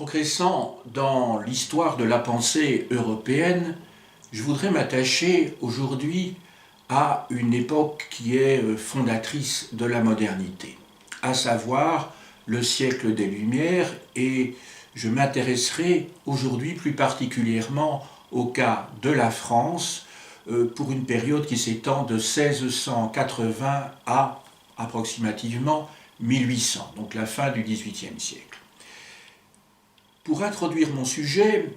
Progressant dans l'histoire de la pensée européenne, je voudrais m'attacher aujourd'hui à une époque qui est fondatrice de la modernité, à savoir le siècle des Lumières, et je m'intéresserai aujourd'hui plus particulièrement au cas de la France pour une période qui s'étend de 1680 à approximativement 1800, donc la fin du XVIIIe siècle. Pour introduire mon sujet,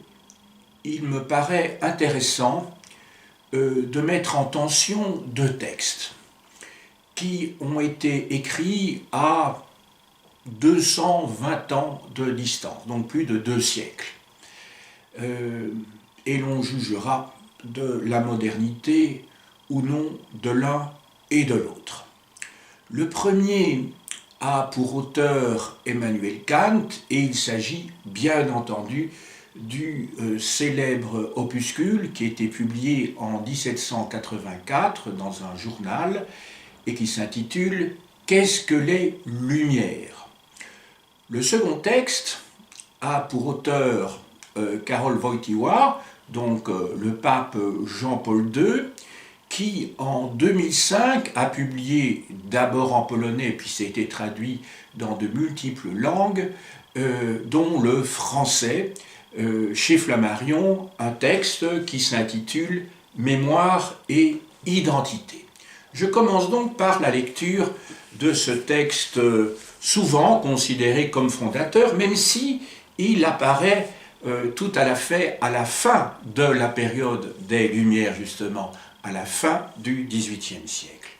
il me paraît intéressant de mettre en tension deux textes qui ont été écrits à 220 ans de distance, donc plus de 2 siècles. Et l'on jugera de la modernité ou non de l'un et de l'autre. Le premier a pour auteur Emmanuel Kant, et il s'agit bien entendu du célèbre opuscule qui a été publié en 1784 dans un journal et qui s'intitule « Qu'est-ce que les Lumières ?» Le second texte a pour auteur Karol Wojtyła, donc le pape Jean-Paul II, qui en 2005 a publié d'abord en polonais, puis ça a été traduit dans de multiples langues, dont le français, chez Flammarion, un texte qui s'intitule « Mémoire et identité ». Je commence donc par la lecture de ce texte souvent considéré comme fondateur, même si il apparaît tout à la fait à la fin de la période des Lumières, justement, à la fin du XVIIIe siècle.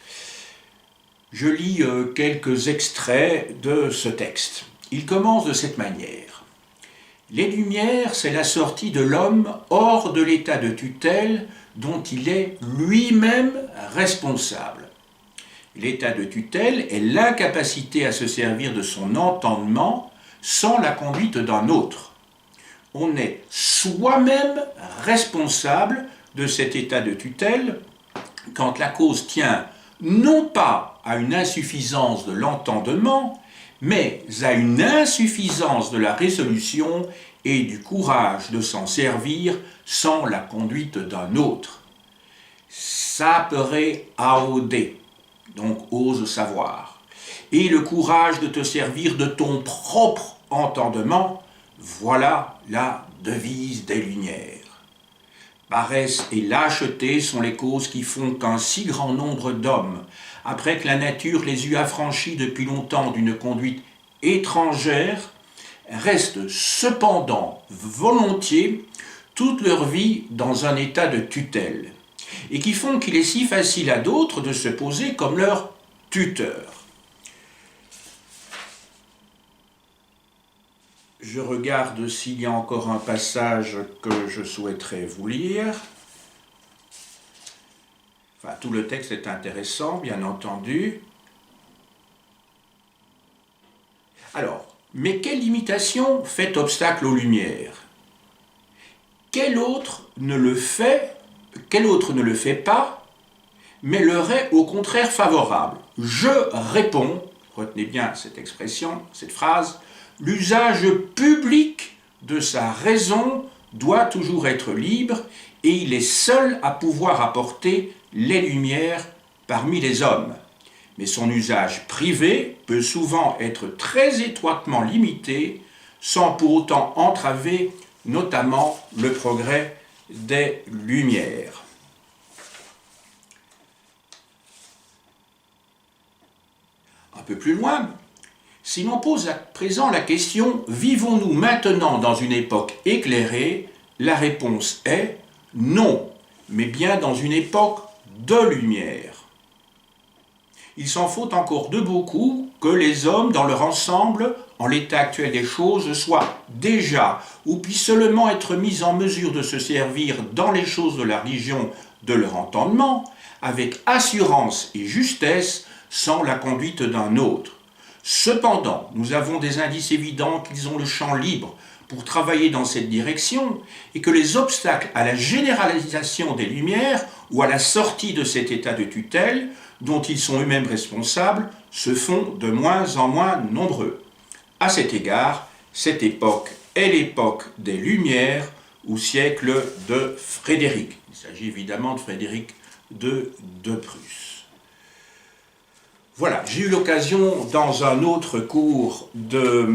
Je lis quelques extraits de ce texte. Il commence de cette manière. « Les Lumières, c'est la sortie de l'homme hors de l'état de tutelle dont il est lui-même responsable. L'état de tutelle est l'incapacité à se servir de son entendement sans la conduite d'un autre. On est soi-même responsable de cet état de tutelle quand la cause tient non pas à une insuffisance de l'entendement, mais à une insuffisance de la résolution et du courage de s'en servir sans la conduite d'un autre. Sapere aude, donc ose savoir, et le courage de te servir de ton propre entendement, voilà la devise des Lumières. Paresse et lâcheté sont les causes qui font qu'un si grand nombre d'hommes, après que la nature les eut affranchis depuis longtemps d'une conduite étrangère, restent cependant volontiers toute leur vie dans un état de tutelle, et qui font qu'il est si facile à d'autres de se poser comme leur tuteur. Je regarde s'il y a encore un passage que je souhaiterais vous lire. Enfin, tout le texte est intéressant, bien entendu. Alors, mais quelle limitation fait obstacle aux Lumières? Quel autre ne le fait pas, mais leur est au contraire favorable? Je réponds, retenez bien cette expression, cette phrase, l'usage public de sa raison doit toujours être libre et il est seul à pouvoir apporter les lumières parmi les hommes. Mais son usage privé peut souvent être très étroitement limité sans pour autant entraver notamment le progrès des Lumières. Un peu plus loin, si l'on pose à présent la question « Vivons-nous maintenant dans une époque éclairée ?» la réponse est non, mais bien dans une époque de lumière. Il s'en faut encore de beaucoup que les hommes, dans leur ensemble, en l'état actuel des choses, soient déjà ou puissent seulement être mis en mesure de se servir dans les choses de la religion de leur entendement, avec assurance et justesse, sans la conduite d'un autre. Cependant, nous avons des indices évidents qu'ils ont le champ libre pour travailler dans cette direction et que les obstacles à la généralisation des Lumières ou à la sortie de cet état de tutelle, dont ils sont eux-mêmes responsables, se font de moins en moins nombreux. À cet égard, Cette époque est l'époque des Lumières ou siècle de Frédéric. Il s'agit évidemment de Frédéric de Prusse. Voilà, j'ai eu l'occasion dans un autre cours de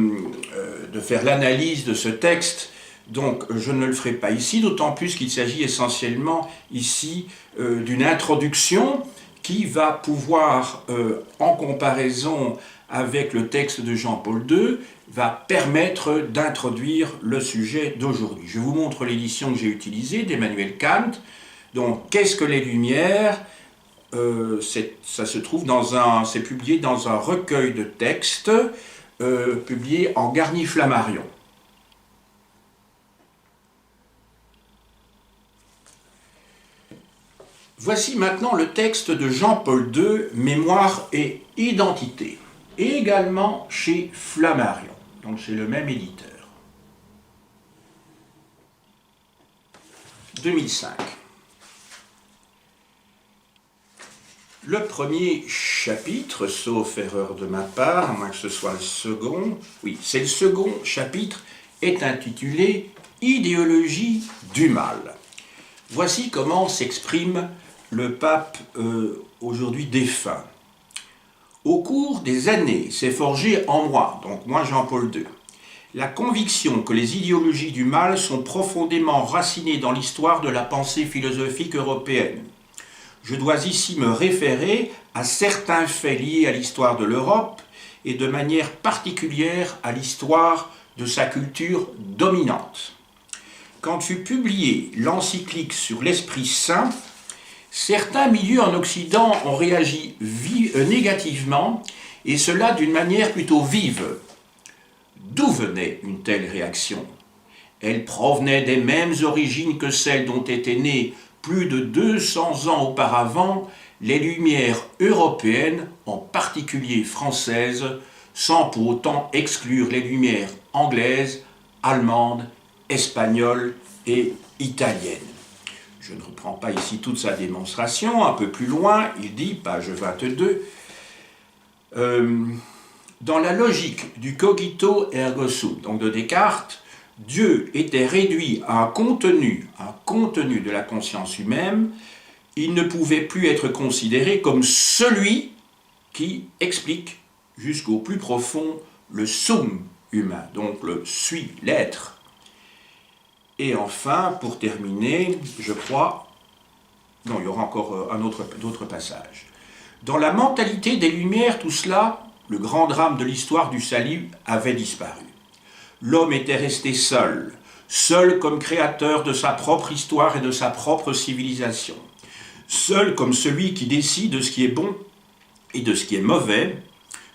faire l'analyse de ce texte, donc je ne le ferai pas ici, d'autant plus qu'il s'agit essentiellement ici d'une introduction qui va pouvoir, en comparaison avec le texte de Jean-Paul II, va permettre d'introduire le sujet d'aujourd'hui. Je vous montre l'édition que j'ai utilisée d'Emmanuel Kant. Donc, qu'est-ce que les Lumières ? Ça se trouve c'est publié dans un recueil de textes publié en Garni Flammarion. Voici maintenant le texte de Jean-Paul II, Mémoire et identité, et également chez Flammarion, donc c'est le même éditeur. 2005. Le premier chapitre, sauf erreur de ma part, à moins que ce soit le second, oui, c'est le second chapitre, est intitulé « Idéologie du mal ». Voici comment s'exprime le pape aujourd'hui défunt. Au cours des années s'est forgé en moi, donc moi Jean-Paul II, la conviction que les idéologies du mal sont profondément enracinées dans l'histoire de la pensée philosophique européenne. Je dois ici me référer à certains faits liés à l'histoire de l'Europe et de manière particulière à l'histoire de sa culture dominante. Quand fut publiée l'encyclique sur l'Esprit Saint, certains milieux en Occident ont réagi négativement, et cela d'une manière plutôt vive. D'où venait une telle réaction ? Elle provenait des mêmes origines que celles dont étaient nées plus de 200 ans auparavant les Lumières européennes, en particulier françaises, sans pour autant exclure les Lumières anglaises, allemandes, espagnoles et italiennes. Je ne reprends pas ici toute sa démonstration, un peu plus loin, il dit, page 22, dans la logique du cogito ergo sum, donc de Descartes, Dieu était réduit à un contenu de la conscience humaine, il ne pouvait plus être considéré comme celui qui explique jusqu'au plus profond le sum humain, donc le suis, l'être. Et enfin, pour terminer, je crois, non, il y aura encore d'autres passages. Dans la mentalité des Lumières, tout cela, le grand drame de l'histoire du salut avait disparu. L'homme était resté seul, seul comme créateur de sa propre histoire et de sa propre civilisation, seul comme celui qui décide de ce qui est bon et de ce qui est mauvais,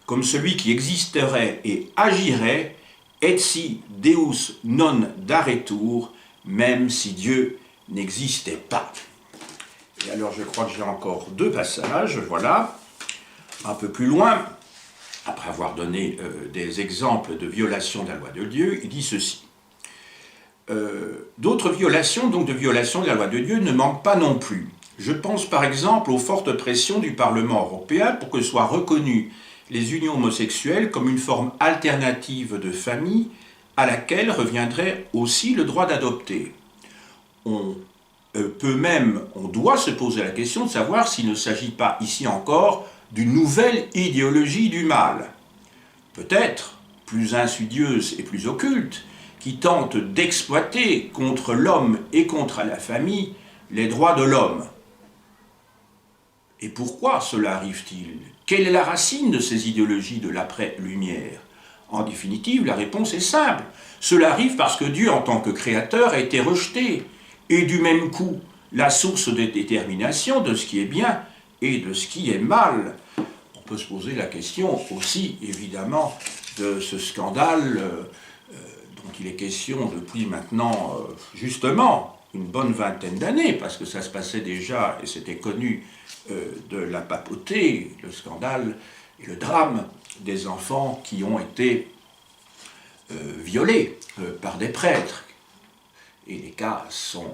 comme celui qui existerait et agirait, etsi Deus non daretur, même si Dieu n'existait pas. Et alors je crois que j'ai encore deux passages, voilà, un peu plus loin, après avoir donné des exemples de violations de la loi de Dieu, il dit ceci. D'autres violations, donc de violations de la loi de Dieu, ne manquent pas non plus. Je pense par exemple aux fortes pressions du Parlement européen pour que soient reconnues les unions homosexuelles comme une forme alternative de famille à laquelle reviendrait aussi le droit d'adopter. On doit se poser la question de savoir s'il ne s'agit pas ici encore d'une nouvelle idéologie du mal, peut-être plus insidieuse et plus occulte, qui tente d'exploiter contre l'homme et contre la famille les droits de l'homme. Et pourquoi cela arrive-t-il ? Quelle est la racine de ces idéologies de l'après-lumière ? En définitive, la réponse est simple. Cela arrive parce que Dieu, en tant que créateur, a été rejeté. Et du même coup, la source de détermination de ce qui est bien et de ce qui est mal. On peut se poser la question aussi, évidemment, de ce scandale dont il est question depuis maintenant, justement, une bonne vingtaine d'années, parce que ça se passait déjà, et c'était connu, de la papauté, le scandale et le drame des enfants qui ont été violés par des prêtres. Et les cas sont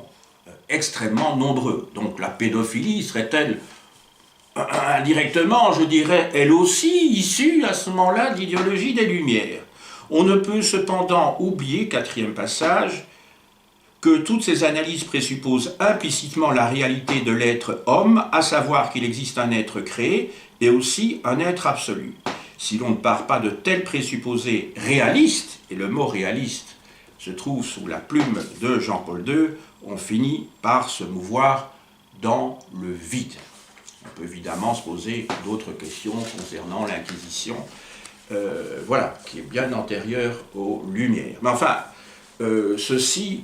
extrêmement nombreux. Donc la pédophilie serait-elle indirectement, je dirais, elle aussi issue à ce moment-là de l'idéologie des Lumières. On ne peut cependant oublier, quatrième passage, que toutes ces analyses présupposent implicitement la réalité de l'être homme, à savoir qu'il existe un être créé et aussi un être absolu. Si l'on ne part pas de tels présupposés réalistes, et le mot réaliste se trouve sous la plume de Jean-Paul II, on finit par se mouvoir dans le vide. On peut évidemment se poser d'autres questions concernant l'Inquisition, voilà, qui est bien antérieure aux Lumières. Mais enfin, ceci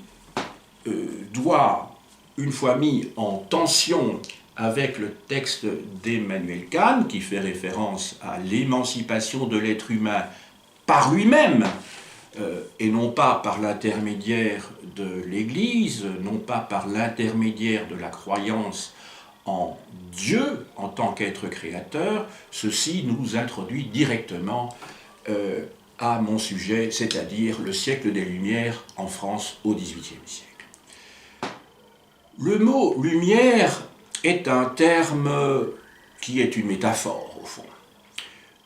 doit, une fois mis en tension avec le texte d'Emmanuel Kant, qui fait référence à l'émancipation de l'être humain par lui-même, et non pas par l'intermédiaire de l'Église, non pas par l'intermédiaire de la croyance en Dieu en tant qu'être créateur, ceci nous introduit directement à mon sujet, c'est-à-dire le siècle des Lumières en France au XVIIIe siècle. Le mot « lumière » est un terme qui est une métaphore, au fond.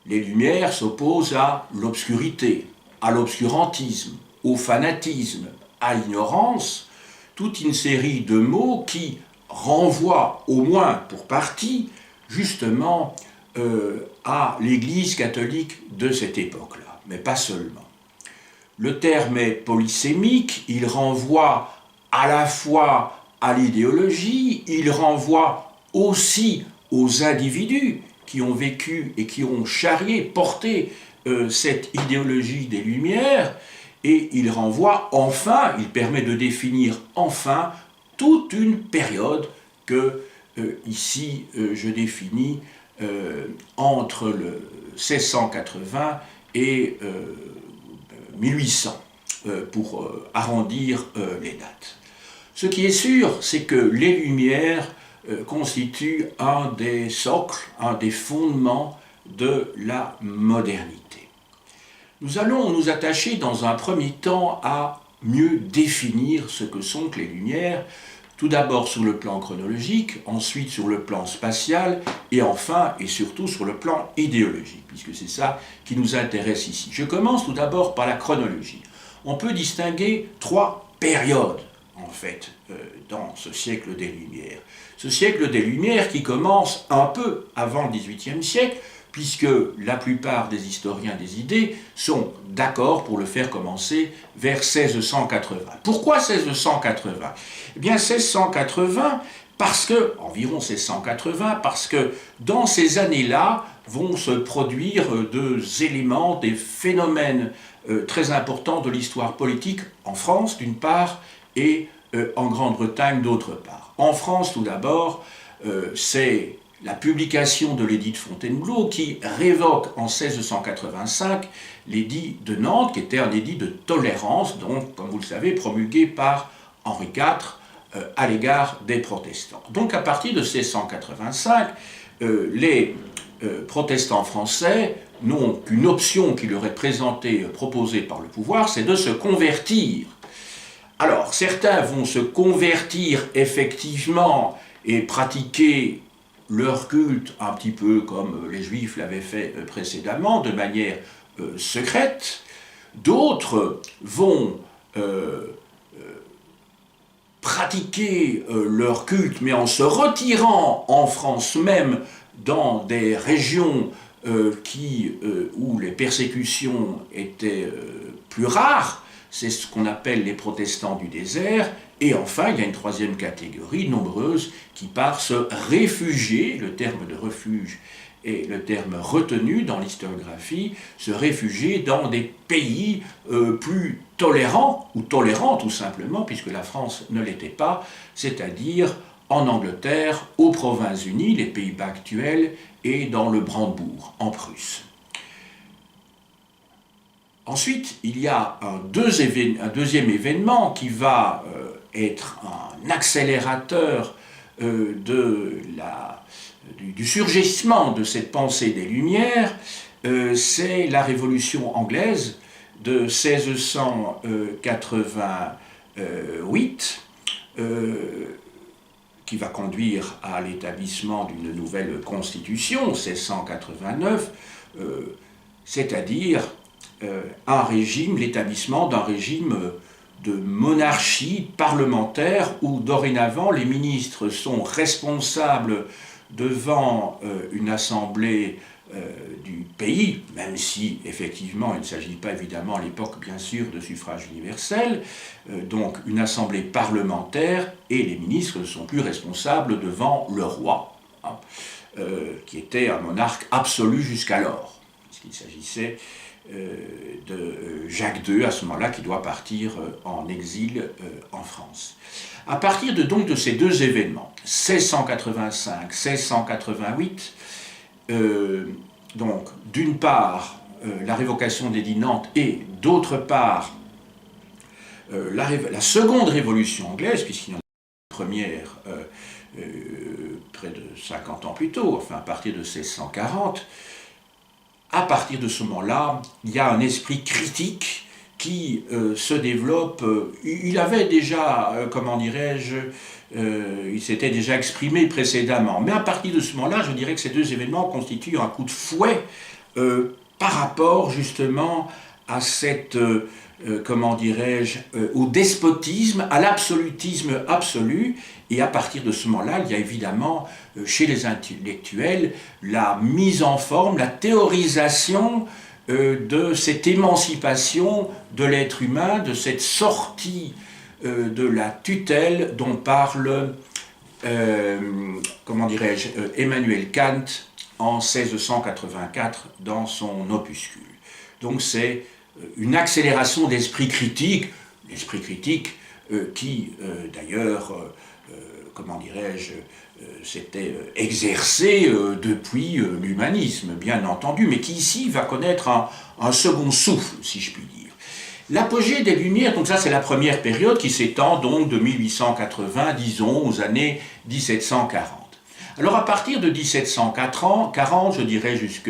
Les Lumières s'opposent à l'obscurité, à l'obscurantisme, au fanatisme, à l'ignorance, toute une série de mots qui renvoient, au moins pour partie, justement à l'Église catholique de cette époque-là, mais pas seulement. Le terme est polysémique, il renvoie à la fois à l'idéologie, il renvoie aussi aux individus qui ont vécu et qui ont charrié, porté cette idéologie des Lumières, et il renvoie enfin, il permet de définir enfin toute une période que ici je définis entre le 1680 et 1800 pour arrondir les dates. Ce qui est sûr, c'est que les Lumières constituent un des socles, un des fondements de la modernité. Nous allons nous attacher dans un premier temps à mieux définir ce que sont que les Lumières, tout d'abord sur le plan chronologique, ensuite sur le plan spatial, et enfin et surtout sur le plan idéologique, puisque c'est ça qui nous intéresse ici. Je commence tout d'abord par la chronologie. On peut distinguer trois périodes, en fait, dans ce siècle des Lumières. Ce siècle des Lumières qui commence un peu avant le XVIIIe siècle, puisque la plupart des historiens des idées sont d'accord pour le faire commencer vers 1680. Pourquoi 1680 ? Eh bien 1680, environ 1680, parce que dans ces années-là vont se produire deux éléments, des phénomènes très importants de l'histoire politique en France d'une part et en Grande-Bretagne d'autre part. En France tout d'abord, c'est la publication de l'édit de Fontainebleau qui révoque en 1685 l'édit de Nantes, qui était un édit de tolérance, donc, comme vous le savez, promulgué par Henri IV à l'égard des protestants. Donc à partir de 1685, les protestants français n'ont qu'une option qui leur est proposée par le pouvoir, c'est de se convertir. Alors, certains vont se convertir effectivement et pratiquer leur culte un petit peu comme les Juifs l'avaient fait précédemment, de manière secrète. D'autres vont pratiquer leur culte, mais en se retirant en France même dans des régions où les persécutions étaient plus rares. C'est ce qu'on appelle les protestants du désert. Et enfin, il y a une troisième catégorie, nombreuse, qui part se réfugier, le terme de refuge est le terme retenu dans l'historiographie, se réfugier dans des pays plus tolérants, ou tolérants tout simplement, puisque la France ne l'était pas, c'est-à-dire en Angleterre, aux Provinces-Unies, les Pays-Bas actuels, et dans le Brandebourg, en Prusse. Ensuite, il y a un deuxième événement qui va être un accélérateur du surgissement de cette pensée des Lumières, c'est la Révolution anglaise de 1688, qui va conduire à l'établissement d'une nouvelle constitution, 1689, c'est-à-dire un régime, l'établissement d'un régime de monarchie parlementaire où dorénavant les ministres sont responsables devant une assemblée du pays, même si effectivement il ne s'agit pas évidemment à l'époque bien sûr de suffrage universel, donc une assemblée parlementaire, et les ministres ne sont plus responsables devant le roi, hein, qui était un monarque absolu jusqu'alors, puisqu'il s'agissait de Jacques II à ce moment-là qui doit partir en exil en France. À partir donc de ces deux événements, 1685-1688, donc d'une part la révocation d'édit Nantes et d'autre part la seconde révolution anglaise, puisqu'il y en a une première près de 50 ans plus tôt, enfin à partir de 1640, à partir de ce moment-là, il y a un esprit critique qui se développe. Il avait déjà, comment dirais-je, il s'était déjà exprimé précédemment. Mais à partir de ce moment-là, je dirais que ces deux événements constituent un coup de fouet par rapport justement à cette, comment dirais-je, au despotisme, à l'absolutisme absolu. Et à partir de ce moment-là, il y a évidemment chez les intellectuels la mise en forme, la théorisation de cette émancipation de l'être humain, de cette sortie de la tutelle dont parle, comment dirais-je, Emmanuel Kant en 1684 dans son opuscule. Donc c'est une accélération d'esprit critique qui d'ailleurs, comment dirais-je, s'était exercé depuis l'humanisme, bien entendu, mais qui ici va connaître un second souffle, si je puis dire. L'apogée des Lumières, donc ça c'est la première période qui s'étend donc de 1880, disons, aux années 1740. Alors à partir de 1740, je dirais jusque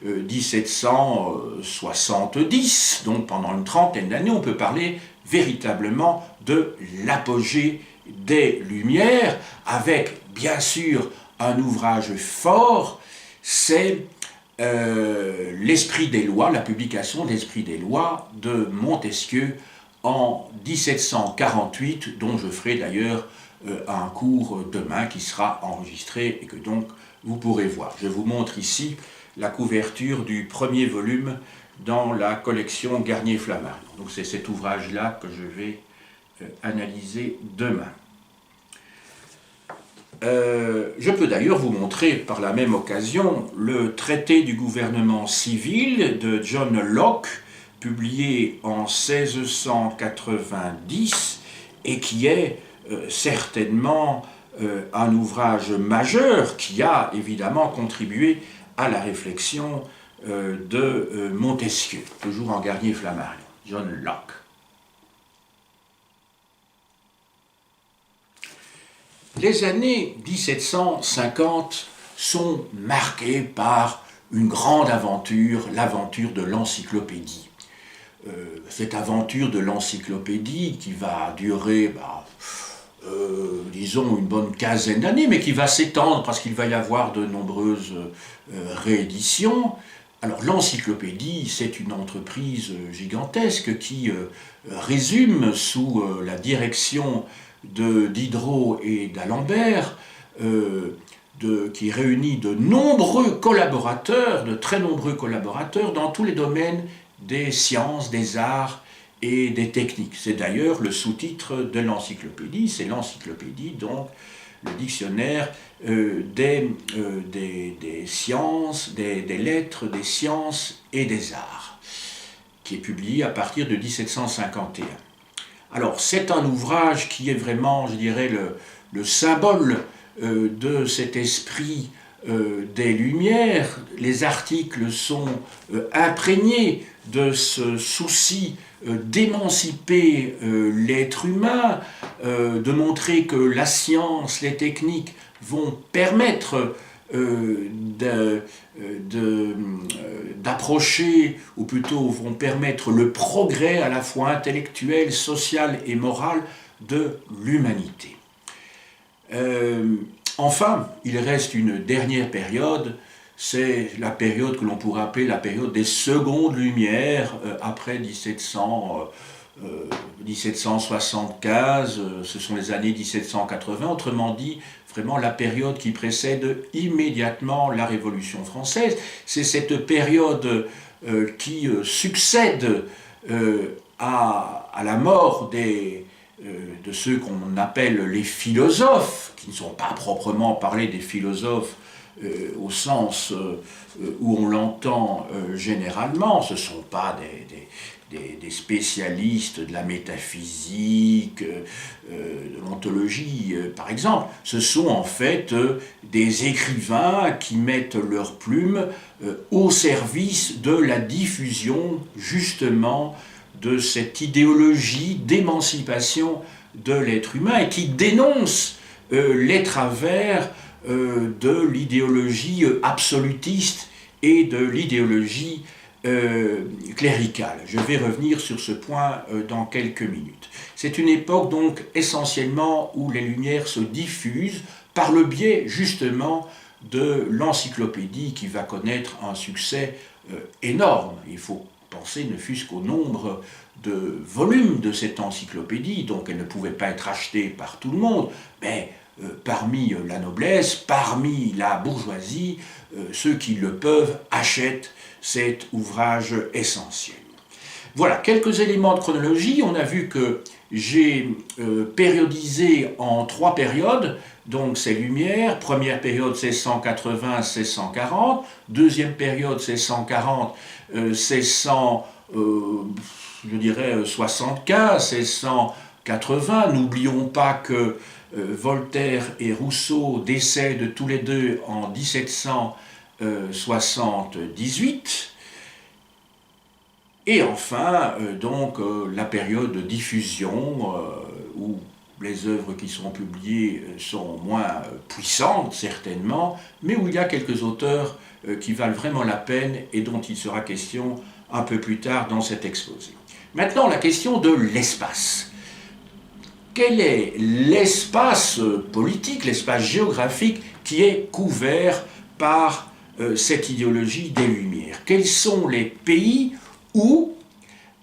1770, donc pendant une trentaine d'années, on peut parler véritablement de l'apogée des Lumières, avec bien sûr un ouvrage fort, c'est l'Esprit des lois, la publication de l'Esprit des lois de Montesquieu en 1748, dont je ferai d'ailleurs un cours demain qui sera enregistré et que donc vous pourrez voir. Je vous montre ici la couverture du premier volume dans la collection Garnier-Flammarion. Donc c'est cet ouvrage-là que je vais analyser demain. Je peux d'ailleurs vous montrer par la même occasion le traité du gouvernement civil de John Locke, publié en 1690 et qui est certainement un ouvrage majeur qui a évidemment contribué à la réflexion de Montesquieu, toujours en Garnier-Flammarion, John Locke. Les années 1750 sont marquées par une grande aventure, l'aventure de l'encyclopédie. Cette aventure de l'encyclopédie qui va durer, disons, une bonne quinzaine d'années, mais qui va s'étendre parce qu'il va y avoir de nombreuses rééditions. Alors l'encyclopédie, c'est une entreprise gigantesque qui résume sous la direction de Diderot et d'Alembert, qui réunit de nombreux collaborateurs, de très nombreux collaborateurs dans tous les domaines des sciences, des arts et des techniques. C'est d'ailleurs le sous-titre de l'encyclopédie, c'est l'encyclopédie, donc le dictionnaire des sciences, des lettres, des sciences et des arts, qui est publié à partir de 1751. Alors c'est un ouvrage qui est vraiment, je dirais, le symbole de cet esprit des Lumières. Les articles sont imprégnés de ce souci d'émanciper l'être humain, de montrer que la science, les techniques vont permettre d'approcher, ou plutôt vont permettre le progrès à la fois intellectuel, social et moral de l'humanité. Enfin, il reste une dernière période c'est la période que l'on pourrait appeler la période des secondes Lumières, après 1775, ce sont les années 1780, autrement dit, vraiment la période qui précède immédiatement la Révolution française. C'est cette période qui succède à la mort de ceux qu'on appelle les philosophes, qui ne sont pas proprement parlés des philosophes au sens où on l'entend généralement. Ce ne sont pas des spécialistes de la métaphysique, de l'ontologie, par exemple. Ce sont en fait des écrivains qui mettent leurs plumes au service de la diffusion, justement, de cette idéologie d'émancipation de l'être humain et qui dénonce les travers de l'idéologie absolutiste et de l'idéologie cléricale. Je vais revenir sur ce point dans quelques minutes. C'est une époque donc essentiellement où les Lumières se diffusent par le biais justement de l'encyclopédie qui va connaître un succès énorme. Il faut penser ne fût-ce qu'au nombre de volumes de cette encyclopédie, donc elle ne pouvait pas être achetée par tout le monde, mais parmi la noblesse, parmi la bourgeoisie, ceux qui le peuvent achètent cet ouvrage essentiel. Voilà, quelques éléments de chronologie. On a vu que j'ai périodisé en 3 périodes, donc ces Lumières. Première période, c'est 180-1640. Deuxième période, c'est 140, je dirais 75, 1680. N'oublions pas que Voltaire et Rousseau décèdent tous les deux en 1778. Et enfin, la période de diffusion, où les œuvres qui sont publiées sont moins puissantes, certainement, mais où il y a quelques auteurs qui valent vraiment la peine et dont il sera question un peu plus tard dans cet exposé. Maintenant, la question de l'espace. Quel est l'espace politique, l'espace géographique qui est couvert par cette idéologie des Lumières? Quels sont les pays où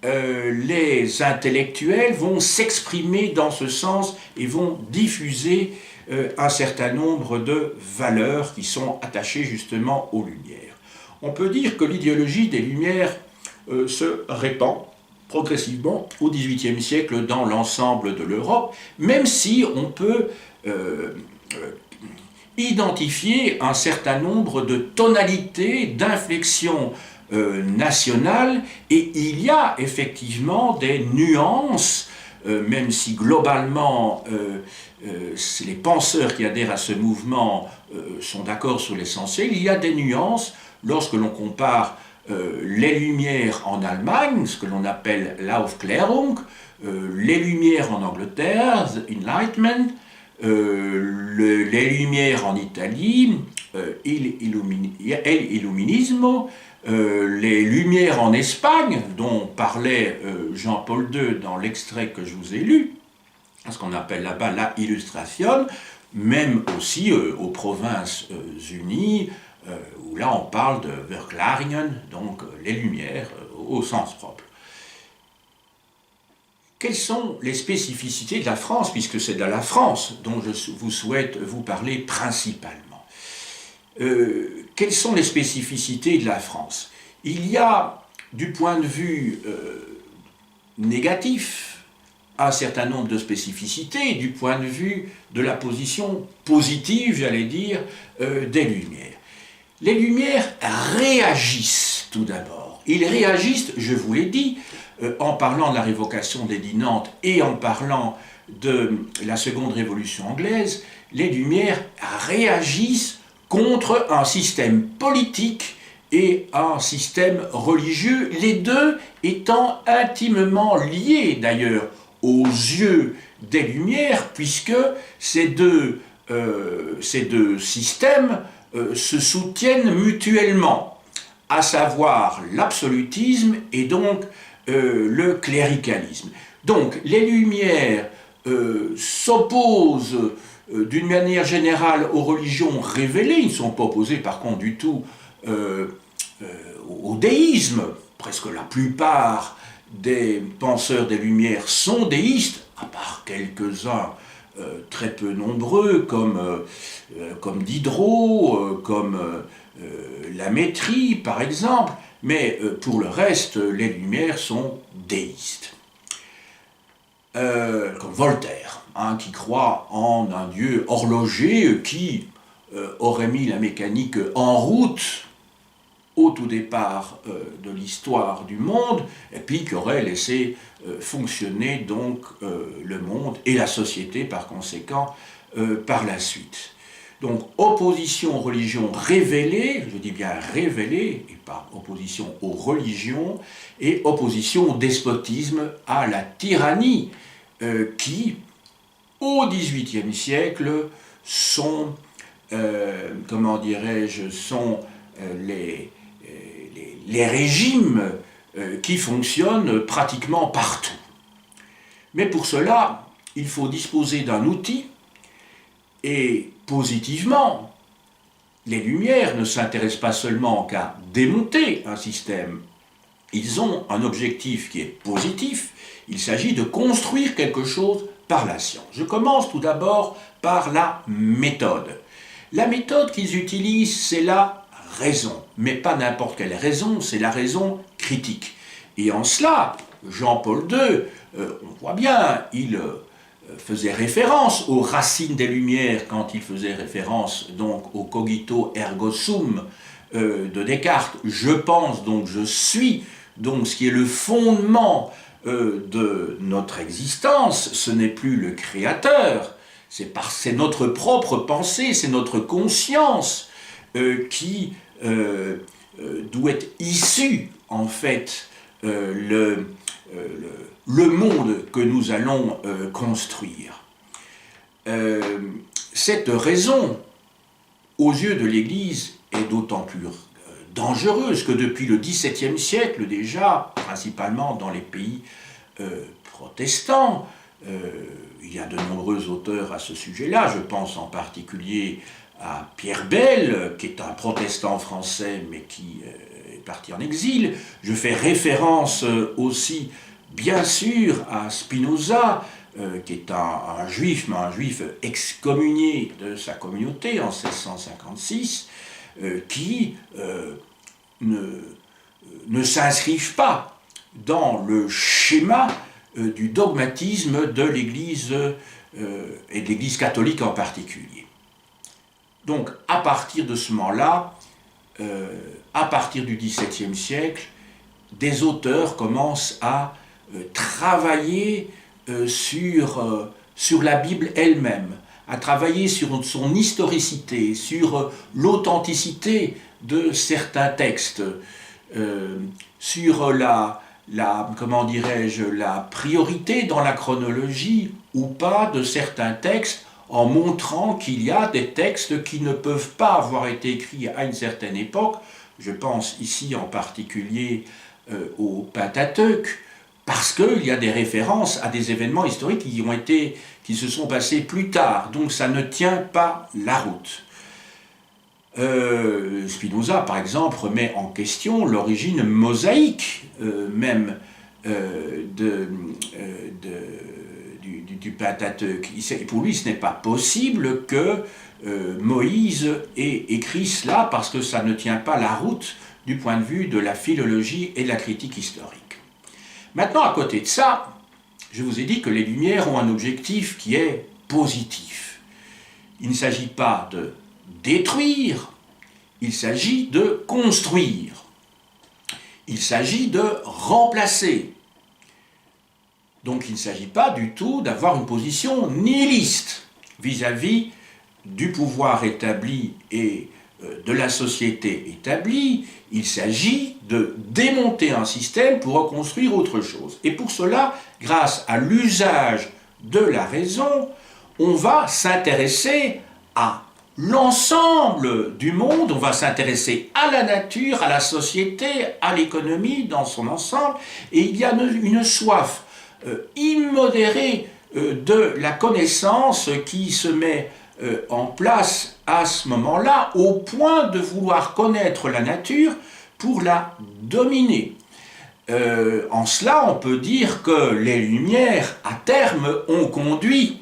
les intellectuels vont s'exprimer dans ce sens et vont diffuser un certain nombre de valeurs qui sont attachées justement aux Lumières? On peut dire que l'idéologie des Lumières se répand progressivement au XVIIIe siècle dans l'ensemble de l'Europe, même si on peut identifier un certain nombre de tonalités, d'inflexions nationales, et il y a effectivement des nuances, même si globalement les penseurs qui adhèrent à ce mouvement sont d'accord sur l'essentiel, il y a des nuances lorsque l'on compare les Lumières en Allemagne, ce que l'on appelle l'Aufklärung, les Lumières en Angleterre, Enlightenment, les Lumières en Italie, il Illuminismo, les Lumières en Espagne, dont parlait Jean-Paul II dans l'extrait que je vous ai lu, ce qu'on appelle là-bas la Illustration, même aussi aux Provinces-Unies, où là on parle de Verklaringen, donc les Lumières au sens propre. Quelles sont les spécificités de la France, puisque c'est de la France dont je vous souhaite vous parler principalement? Quelles sont les spécificités de la France? Il y a, du point de vue négatif, un certain nombre de spécificités, du point de vue de la position positive, j'allais dire, des Lumières. Les Lumières réagissent tout d'abord. Ils réagissent, je vous l'ai dit, en parlant de la révocation des 10 Nantes et en parlant de la seconde révolution anglaise, les Lumières réagissent contre un système politique et un système religieux, les deux étant intimement liés d'ailleurs aux yeux des Lumières, puisque ces deux systèmes se soutiennent mutuellement, à savoir l'absolutisme et donc le cléricalisme. Donc les Lumières s'opposent d'une manière générale aux religions révélées, ils ne sont pas opposés par contre du tout au déisme. Presque la plupart des penseurs des Lumières sont déistes, à part quelques-uns très peu nombreux, comme Diderot, comme La Métrie, par exemple, mais pour le reste, les Lumières sont déistes. Comme Voltaire, hein, qui croit en un dieu horloger qui aurait mis la mécanique en route au tout départ de l'histoire du monde, et puis qui aurait laissé fonctionner donc le monde et la société par conséquent par la suite. Donc opposition aux religions révélées, je dis bien révélées, et pas opposition aux religions, et opposition au despotisme, à la tyrannie, qui, au XVIIIe siècle, sont, comment dirais-je, sont les régimes qui fonctionnent pratiquement partout. Mais pour cela, il faut disposer d'un outil, et positivement, les Lumières ne s'intéressent pas seulement qu'à démonter un système. Ils ont un objectif qui est positif, il s'agit de construire quelque chose par la science. Je commence tout d'abord par la méthode. La méthode qu'ils utilisent, c'est la raison, mais pas n'importe quelle raison, c'est la raison critique. Et en cela, Jean-Paul II, on voit bien, il faisait référence aux racines des Lumières quand il faisait référence donc au cogito ergo sum de Descartes. Je pense donc je suis, donc ce qui est le fondement de notre existence, ce n'est plus le créateur, c'est notre propre pensée, c'est notre conscience qui d'où est issu en fait le monde que nous allons construire. Cette raison, aux yeux de l'Église, est d'autant plus dangereuse que depuis le XVIIe siècle déjà, principalement dans les pays protestants, il y a de nombreux auteurs à ce sujet-là, je pense en particulier à Pierre Bel, qui est un protestant français mais qui est parti en exil. Je fais référence aussi bien sûr à Spinoza, qui est un juif, mais un juif excommunié de sa communauté en 1656, qui ne s'inscrivent pas dans le schéma du dogmatisme de l'Église et de l'Église catholique en particulier. Donc à partir de ce moment-là, à partir du XVIIe siècle, des auteurs commencent à travailler sur la Bible elle-même, à travailler sur son historicité, sur l'authenticité de certains textes, sur comment dirais-je, la priorité dans la chronologie ou pas de certains textes, en montrant qu'il y a des textes qui ne peuvent pas avoir été écrits à une certaine époque. Je pense ici en particulier au Pentateuque, parce qu'il y a des références à des événements historiques qui se sont passés plus tard, donc ça ne tient pas la route. Spinoza, par exemple, remet en question l'origine mosaïque même du Pentateuque. Pour lui, ce n'est pas possible que Moïse ait écrit cela parce que ça ne tient pas la route du point de vue de la philologie et de la critique historique. Maintenant, à côté de ça, je vous ai dit que les Lumières ont un objectif qui est positif. Il ne s'agit pas de détruire, il s'agit de construire. Il s'agit de remplacer. Donc il ne s'agit pas du tout d'avoir une position nihiliste vis-à-vis du pouvoir établi et de la société établie. Il s'agit de démonter un système pour reconstruire autre chose. Et pour cela, grâce à l'usage de la raison, on va s'intéresser à l'ensemble du monde, on va s'intéresser à la nature, à la société, à l'économie dans son ensemble, et il y a une soif immodérée de la connaissance qui se met en place à ce moment-là, au point de vouloir connaître la nature pour la dominer. En cela, on peut dire que les Lumières, à terme, ont conduit,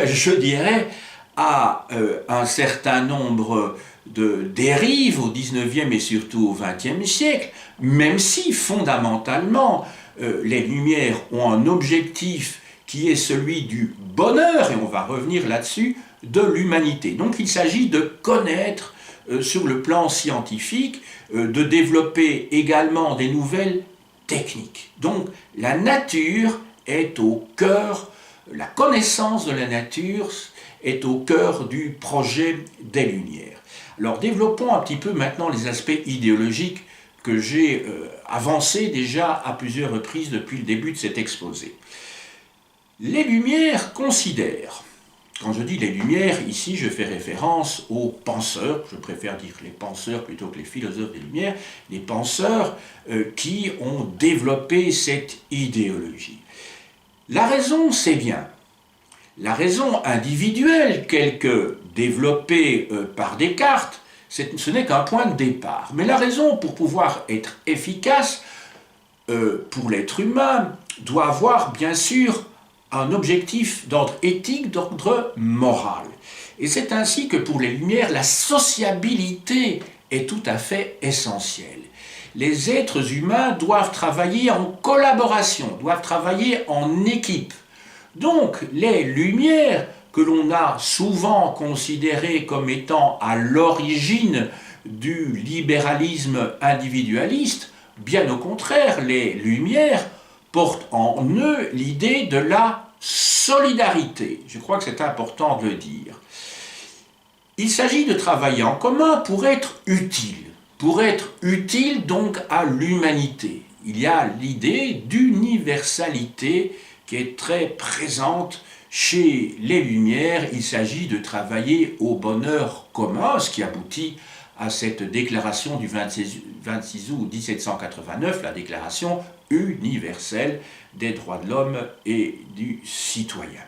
je dirais, à un certain nombre de dérives au XIXe et surtout au XXe siècle, même si, fondamentalement, les Lumières ont un objectif qui est celui du bonheur, et on va revenir là-dessus, de l'humanité. Donc il s'agit de connaître sur le plan scientifique, de développer également des nouvelles techniques. Donc la nature est au cœur, la connaissance de la nature est au cœur du projet des Lumières. Alors développons un petit peu maintenant les aspects idéologiques que j'ai avancés déjà à plusieurs reprises depuis le début de cet exposé. Les Lumières considèrent, quand je dis les Lumières, ici je fais référence aux penseurs, je préfère dire les penseurs plutôt que les philosophes des Lumières, les penseurs qui ont développé cette idéologie. La raison, c'est bien. La raison individuelle, développée par Descartes, ce n'est qu'un point de départ. Mais la raison, pour pouvoir être efficace pour l'être humain, doit avoir bien sûr un objectif d'ordre éthique, d'ordre moral. Et c'est ainsi que pour les Lumières, la sociabilité est tout à fait essentielle. Les êtres humains doivent travailler en collaboration, doivent travailler en équipe. Donc, les Lumières, que l'on a souvent considérées comme étant à l'origine du libéralisme individualiste, bien au contraire, les Lumières portent en eux l'idée de la solidarité. Je crois que c'est important de le dire. Il s'agit de travailler en commun pour être utile donc à l'humanité. Il y a l'idée d'universalité qui est très présente chez les Lumières. Il s'agit de travailler au bonheur commun, ce qui aboutit à cette déclaration du 26 août 1789, la déclaration universelle des droits de l'homme et du citoyen.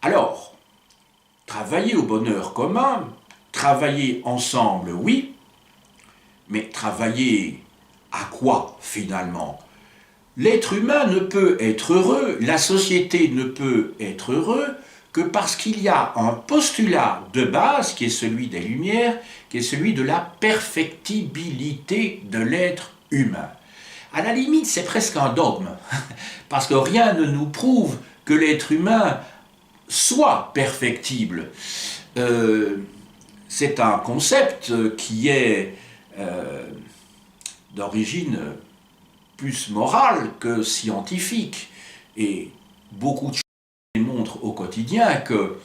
Alors, travailler au bonheur commun, travailler ensemble, oui, mais travailler à quoi finalement ? L'être humain ne peut être heureux, la société ne peut être heureux que parce qu'il y a un postulat de base qui est celui des Lumières, qui est celui de la perfectibilité de l'être humain. À la limite, c'est presque un dogme, parce que rien ne nous prouve que l'être humain soit perfectible. C'est un concept qui est d'origine plus morale que scientifique, et beaucoup de choses démontrent au quotidien que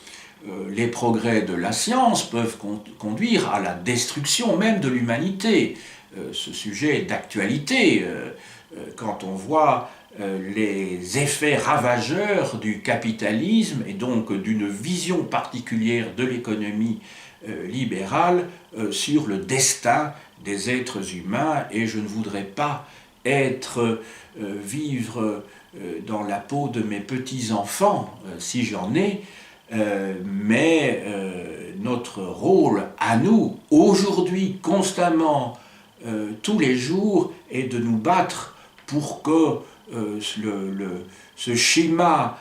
les progrès de la science peuvent conduire à la destruction même de l'humanité. Ce sujet est d'actualité quand on voit les effets ravageurs du capitalisme et donc d'une vision particulière de l'économie libérale sur le destin des êtres humains, et je ne voudrais pas vivre dans la peau de mes petits-enfants, si j'en ai, mais notre rôle à nous, aujourd'hui, constamment, tous les jours, est de nous battre pour que ce schéma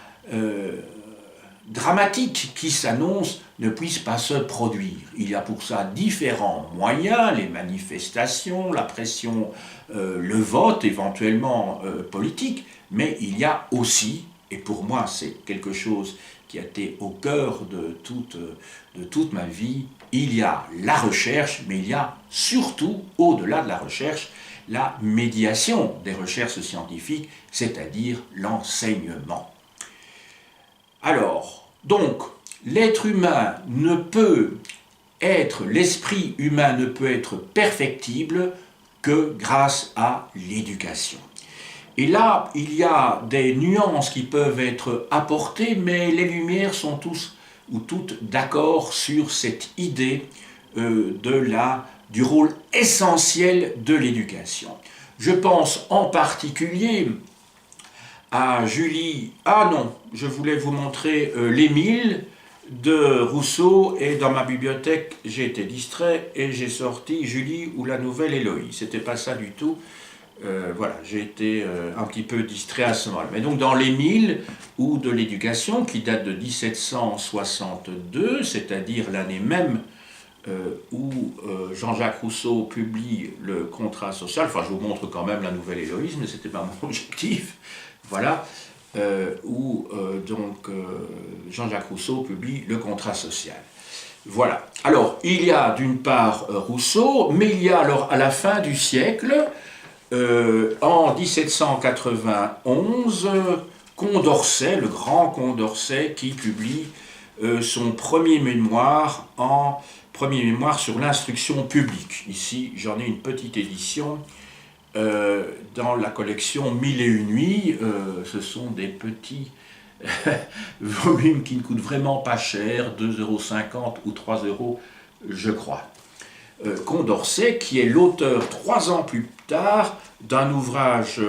dramatique qui s'annonce ne puisse pas se produire. Il y a pour ça différents moyens, les manifestations, la pression, le vote éventuellement politique, mais il y a aussi, et pour moi c'est quelque chose qui a été au cœur de toute ma vie, il y a la recherche, mais il y a surtout, au-delà de la recherche, la médiation des recherches scientifiques, c'est-à-dire l'enseignement. Alors, donc, l'être humain ne peut être, l'esprit humain ne peut être perfectible que grâce à l'éducation. Et là, il y a des nuances qui peuvent être apportées, mais les Lumières sont tous ou toutes d'accord sur cette idée du rôle essentiel de l'éducation. Je pense en particulier à Julie... Ah non, je voulais vous montrer l'Émile, de Rousseau, et dans ma bibliothèque, j'ai été distrait et j'ai sorti Julie ou la nouvelle Héloïse. C'était pas ça du tout. Voilà, j'ai été un petit peu distrait à ce moment-là. Mais donc dans l'Émile ou de l'éducation, qui date de 1762, c'est-à-dire l'année même où Jean-Jacques Rousseau publie le contrat social, enfin je vous montre quand même la nouvelle Héloïse, mais ce n'était pas mon objectif, voilà, où Jean-Jacques Rousseau publie le contrat social. Voilà. Alors, il y a d'une part Rousseau, mais il y a alors à la fin du siècle, en 1791, Condorcet, le grand Condorcet, qui publie son premier mémoire sur l'instruction publique. Ici, j'en ai une petite édition dans la collection Mille et une nuits. Ce sont des petits volumes qui ne coûtent vraiment pas cher, 2,50 € ou 3 €, je crois. Condorcet, qui est l'auteur 3 ans plus tard d'un ouvrage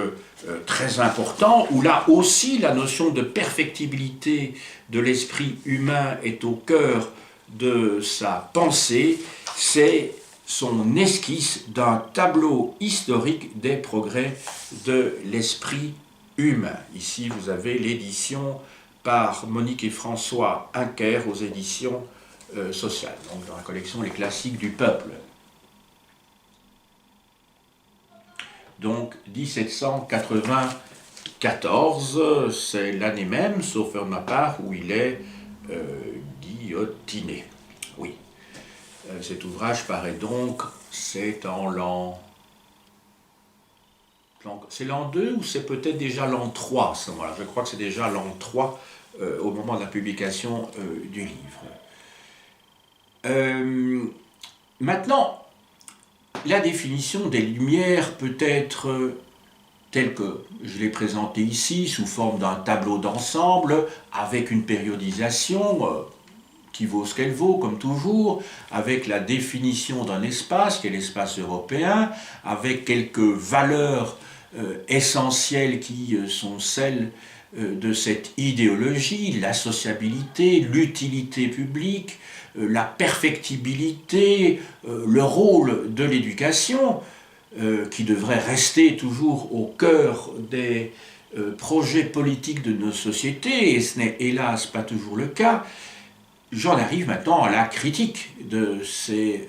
très important, où là aussi la notion de perfectibilité de l'esprit humain est au cœur de sa pensée, c'est son esquisse d'un tableau historique des progrès de l'esprit humain. Ici, vous avez l'édition par Monique et François Inker aux éditions sociales, donc dans la collection Les Classiques du Peuple. Donc 1794, c'est l'année même, sauf de ma part, où il est guillotiné. Oui. Cet ouvrage paraît donc, c'est en l'an... C'est l'an 2 ou c'est peut-être déjà l'an 3 à ce moment-là. Je crois que c'est déjà l'an 3 au moment de la publication du livre. Maintenant, la définition des Lumières peut être telle que je l'ai présentée ici, sous forme d'un tableau d'ensemble, avec une périodisation qui vaut ce qu'elle vaut, comme toujours, avec la définition d'un espace, qui est l'espace européen, avec quelques valeurs essentielles qui sont celles de cette idéologie, la sociabilité, l'utilité publique, la perfectibilité, le rôle de l'éducation, qui devrait rester toujours au cœur des projets politiques de nos sociétés, et ce n'est hélas pas toujours le cas. J'en arrive maintenant à la critique de ces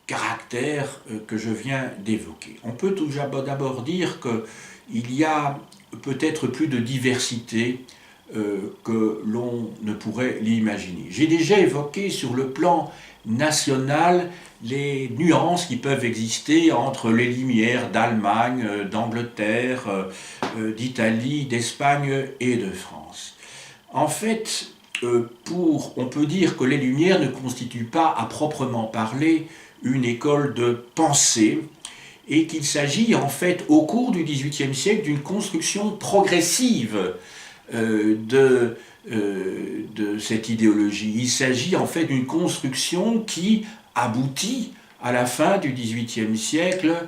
caractères que je viens d'évoquer. On peut tout d'abord dire qu'il y a peut-être plus de diversité que l'on ne pourrait l'imaginer. J'ai déjà évoqué sur le plan national les nuances qui peuvent exister entre les Lumières d'Allemagne, d'Angleterre, d'Italie, d'Espagne et de France. En fait, on peut dire que les Lumières ne constituent pas, à proprement parler, une école de pensée, et qu'il s'agit en fait, au cours du XVIIIe siècle, d'une construction progressive de cette idéologie. Il s'agit en fait d'une construction qui aboutit à la fin du XVIIIe siècle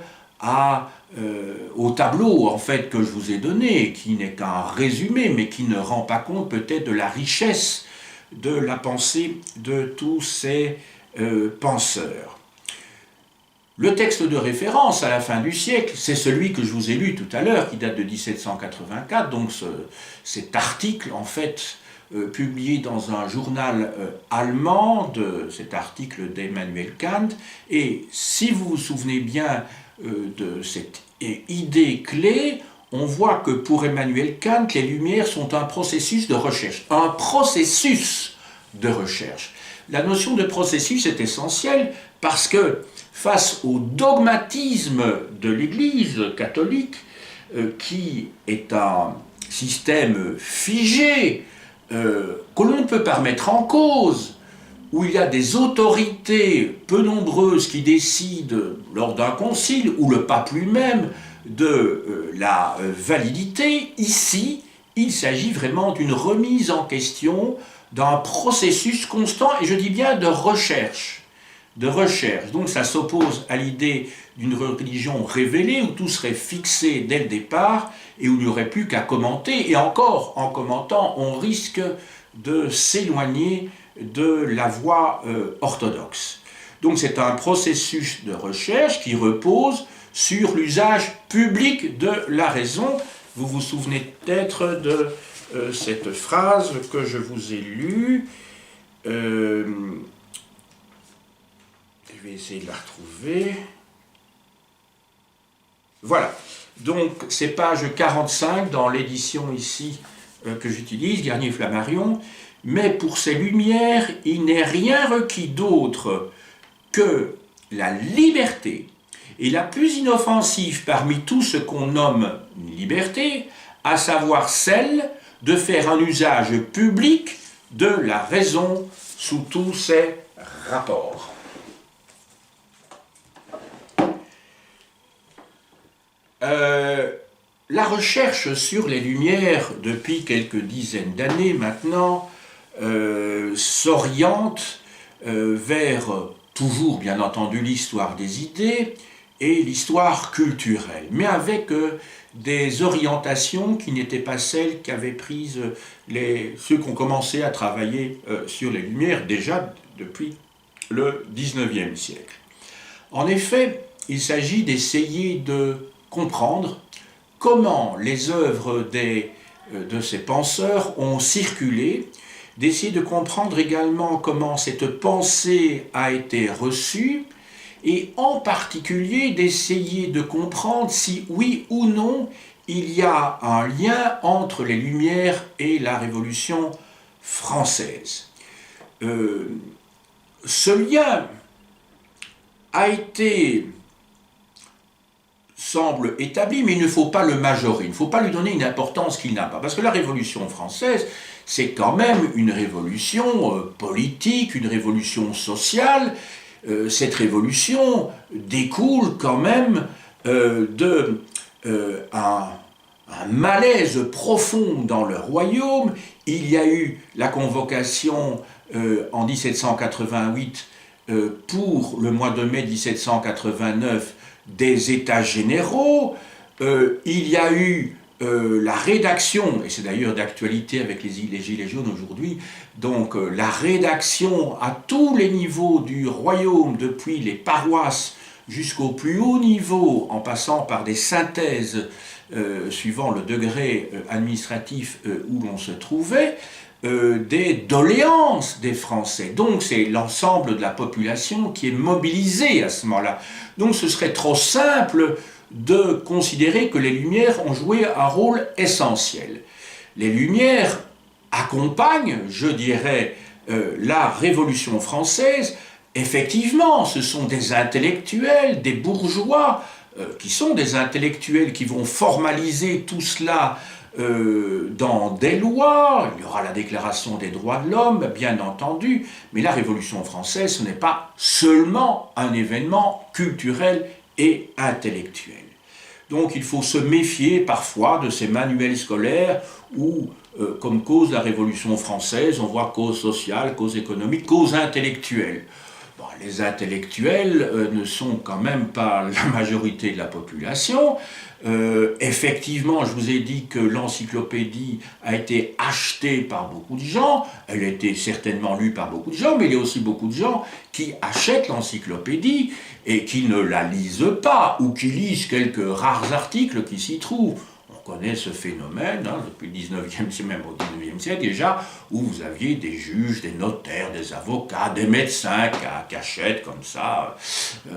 au tableau en fait que je vous ai donné, qui n'est qu'un résumé, mais qui ne rend pas compte peut-être de la richesse de la pensée de tous ces penseurs. Le texte de référence à la fin du siècle, c'est celui que je vous ai lu tout à l'heure, qui date de 1784, donc cet article en fait publié dans un journal allemand, cet article d'Emmanuel Kant, et si vous vous souvenez bien de cette idée clé, on voit que pour Emmanuel Kant, les Lumières sont un processus de recherche. Un processus de recherche. La notion de processus est essentielle parce que face au dogmatisme de l'Église catholique, qui est un système figé, que l'on ne peut pas remettre en cause, où il y a des autorités peu nombreuses qui décident lors d'un concile, ou le pape lui-même, de la validité, ici, il s'agit vraiment d'une remise en question d'un processus constant, et je dis bien de recherche. Donc ça s'oppose à l'idée d'une religion révélée, où tout serait fixé dès le départ, et où il n'y aurait plus qu'à commenter, et encore, en commentant, on risque de s'éloigner de la voie orthodoxe. Donc c'est un processus de recherche qui repose sur l'usage public de la raison. Vous vous souvenez peut-être de cette phrase que je vous ai lue. Je vais essayer de la retrouver. Voilà. Donc c'est page 45 dans l'édition ici que j'utilise, Garnier-Flammarion. Mais pour ces lumières, il n'est rien requis d'autre que la liberté, et la plus inoffensive parmi tout ce qu'on nomme liberté, à savoir celle de faire un usage public de la raison sous tous ses rapports. La recherche sur les Lumières, depuis quelques dizaines d'années maintenant, s'oriente vers toujours, bien entendu, l'histoire des idées et l'histoire culturelle, mais avec des orientations qui n'étaient pas celles qu'avaient prises ceux qui ont commencé à travailler sur les Lumières déjà depuis le XIXe siècle. En effet, il s'agit d'essayer de comprendre comment les œuvres de ces penseurs ont circulé, d'essayer de comprendre également comment cette pensée a été reçue, et en particulier d'essayer de comprendre si oui ou non il y a un lien entre les Lumières et la Révolution française. Ce lien a été, semble établi, mais il ne faut pas le majorer, il ne faut pas lui donner une importance qu'il n'a pas, parce que la Révolution française, c'est quand même une révolution politique, une révolution sociale. Cette révolution découle quand même d'un malaise profond dans le royaume. Il y a eu la convocation en 1788 pour le mois de mai 1789 des États généraux. Il y a eu la rédaction, et c'est d'ailleurs d'actualité avec les Gilets jaunes aujourd'hui, donc la rédaction à tous les niveaux du royaume, depuis les paroisses jusqu'au plus haut niveau, en passant par des synthèses suivant le degré administratif où l'on se trouvait, des doléances des Français. Donc c'est l'ensemble de la population qui est mobilisée à ce moment-là. Donc ce serait trop simple de considérer que les Lumières ont joué un rôle essentiel. Les Lumières accompagnent, je dirais, la Révolution française. Effectivement, ce sont des intellectuels, des bourgeois, qui sont des intellectuels qui vont formaliser tout cela dans des lois. Il y aura la Déclaration des droits de l'homme, bien entendu, mais la Révolution française, ce n'est pas seulement un événement culturel et intellectuel. Donc il faut se méfier parfois de ces manuels scolaires où, comme cause de la Révolution française, on voit cause sociale, cause économique, cause intellectuelle. Bon, les intellectuels ne sont quand même pas la majorité de la population. Effectivement, je vous ai dit que l'encyclopédie a été achetée par beaucoup de gens, elle a été certainement lue par beaucoup de gens, mais il y a aussi beaucoup de gens qui achètent l'encyclopédie et qui ne la lisent pas, ou qui lisent quelques rares articles qui s'y trouvent. On connaît ce phénomène depuis le 19e siècle, même au 19e siècle déjà, où vous aviez des juges, des notaires, des avocats, des médecins qui achètent comme ça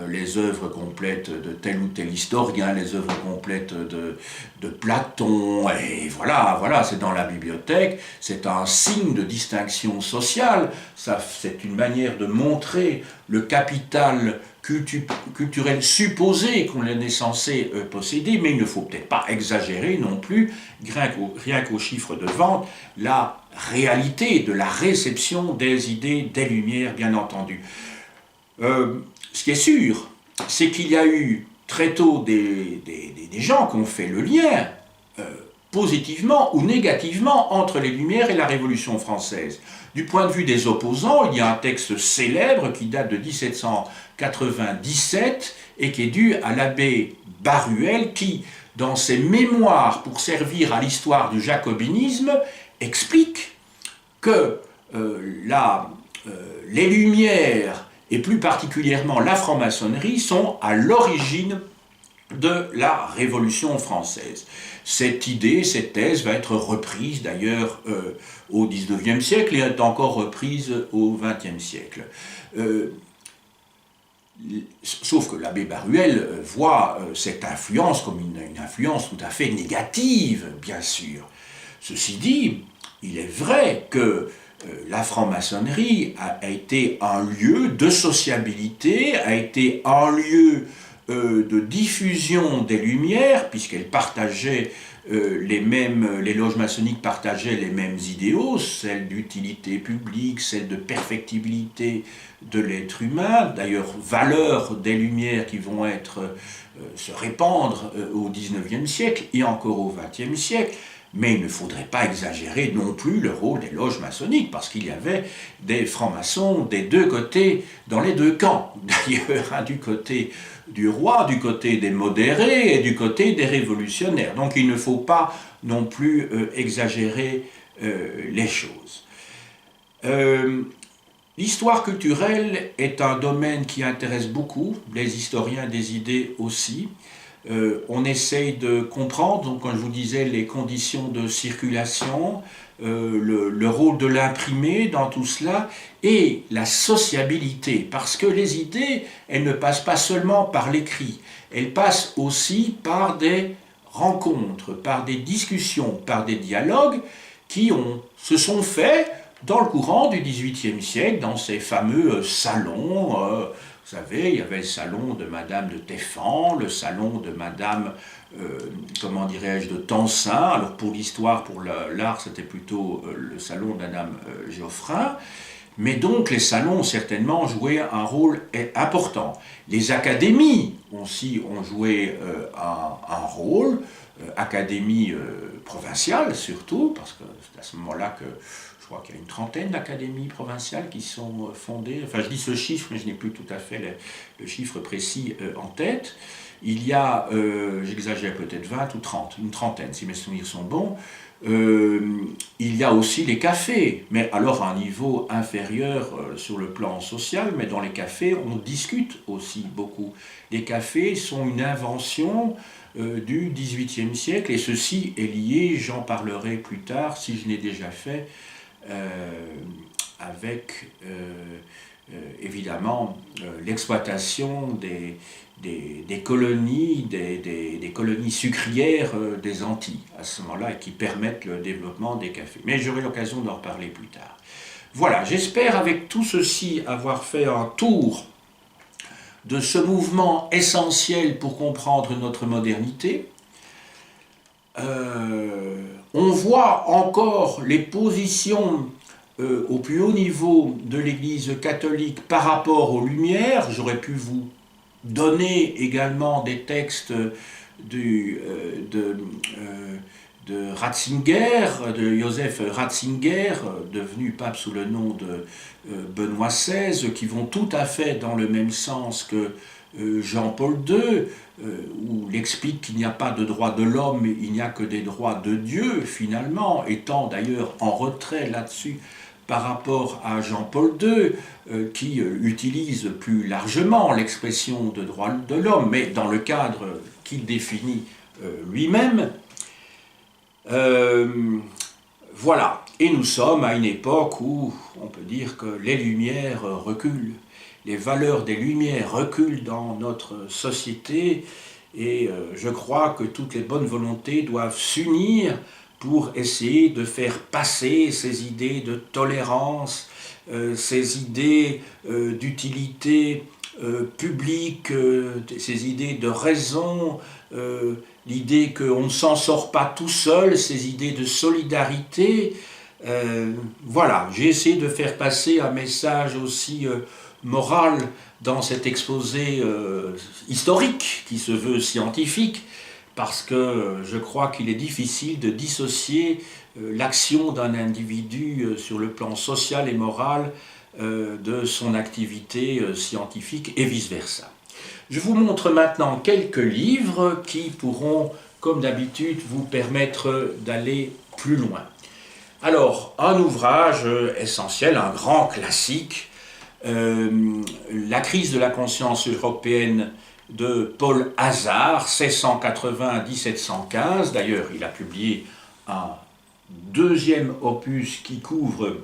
les œuvres complètes de tel ou tel historien, les œuvres complètes de Platon, et voilà, c'est dans la bibliothèque, c'est un signe de distinction sociale, c'est une manière de montrer le capital culturel supposé qu'on est censé posséder, mais il ne faut peut-être pas exagérer non plus, rien qu'aux chiffres de vente, la réalité de la réception des idées, des Lumières, bien entendu. Ce qui est sûr, c'est qu'il y a eu très tôt des gens qui ont fait le lien, positivement ou négativement, entre les Lumières et la Révolution française. Du point de vue des opposants, il y a un texte célèbre qui date de 1797 et qui est dû à l'abbé Baruel qui, dans ses mémoires pour servir à l'histoire du jacobinisme, explique que les Lumières, et plus particulièrement la franc-maçonnerie, sont à l'origine de la Révolution française. Cette idée, cette thèse va être reprise d'ailleurs au XIXe siècle et est encore reprise au XXe siècle. Sauf que l'abbé Baruel voit cette influence comme une influence tout à fait négative, bien sûr. Ceci dit, il est vrai que la franc-maçonnerie a été un lieu de sociabilité, a été un lieu de diffusion des Lumières, puisqu'elle partageait les loges maçonniques partageaient les mêmes idéaux, celles d'utilité publique, celles de perfectibilité de l'être humain, d'ailleurs valeurs des Lumières qui vont se répandre au XIXe siècle et encore au XXe siècle. Mais il ne faudrait pas exagérer non plus le rôle des loges maçonniques, parce qu'il y avait des francs-maçons des deux côtés, dans les deux camps, d'ailleurs, du côté du roi, du côté des modérés et du côté des révolutionnaires. Donc il ne faut pas non plus exagérer les choses. L'histoire culturelle est un domaine qui intéresse beaucoup, les historiens des idées aussi. On essaye de comprendre, donc quand je vous disais les conditions de circulation, le rôle de l'imprimé dans tout cela, et la sociabilité, parce que les idées, elles ne passent pas seulement par l'écrit, elles passent aussi par des rencontres, par des discussions, par des dialogues qui se sont faits dans le courant du XVIIIe siècle, dans ces fameux salons. Vous savez, il y avait le salon de Madame de Téfan, le salon de Madame, comment dirais-je, de Tencin. Alors pour l'histoire, pour l'art, c'était plutôt le salon de Madame Geoffrin. Mais donc les salons, certainement, jouaient un rôle important. Les académies aussi ont joué un rôle, académies provinciales surtout, parce que c'est à ce moment-là que je crois qu'il y a une trentaine d'académies provinciales qui sont fondées. Enfin, je dis ce chiffre, mais je n'ai plus tout à fait le chiffre précis en tête. Il y a, j'exagère peut-être 20 ou 30, une trentaine, si mes souvenirs sont bons. Il y a aussi les cafés, mais alors à un niveau inférieur sur le plan social, mais dans les cafés, on discute aussi beaucoup. Les cafés sont une invention du XVIIIe siècle, et ceci est lié, j'en parlerai plus tard, si je l'ai déjà fait, avec évidemment l'exploitation des colonies, des colonies sucrières des Antilles à ce moment-là, et qui permettent le développement des cafés. Mais j'aurai l'occasion d'en reparler plus tard. Voilà, j'espère avec tout ceci avoir fait un tour de ce mouvement essentiel pour comprendre notre modernité. On voit encore les positions au plus haut niveau de l'Église catholique par rapport aux Lumières. J'aurais pu vous donner également des textes de Ratzinger, de Joseph Ratzinger, devenu pape sous le nom de Benoît XVI, qui vont tout à fait dans le même sens que Jean-Paul II, où il explique qu'il n'y a pas de droits de l'homme, il n'y a que des droits de Dieu, finalement, étant d'ailleurs en retrait là-dessus par rapport à Jean-Paul II, qui utilise plus largement l'expression de droits de l'homme, mais dans le cadre qu'il définit lui-même. Voilà, et nous sommes à une époque où on peut dire que les Lumières reculent, les valeurs des Lumières reculent dans notre société, et je crois que toutes les bonnes volontés doivent s'unir pour essayer de faire passer ces idées de tolérance, ces idées d'utilité publique, ces idées de raison, l'idée qu'on ne s'en sort pas tout seul, ces idées de solidarité. Voilà, j'ai essayé de faire passer un message aussi moral dans cet exposé historique qui se veut scientifique, parce que je crois qu'il est difficile de dissocier l'action d'un individu sur le plan social et moral de son activité scientifique et vice-versa. Je vous montre maintenant quelques livres qui pourront, comme d'habitude, vous permettre d'aller plus loin. Alors, un ouvrage essentiel, un grand classique, La crise de la conscience européenne de Paul Hazard, 1680-1715. D'ailleurs, il a publié un deuxième opus qui couvre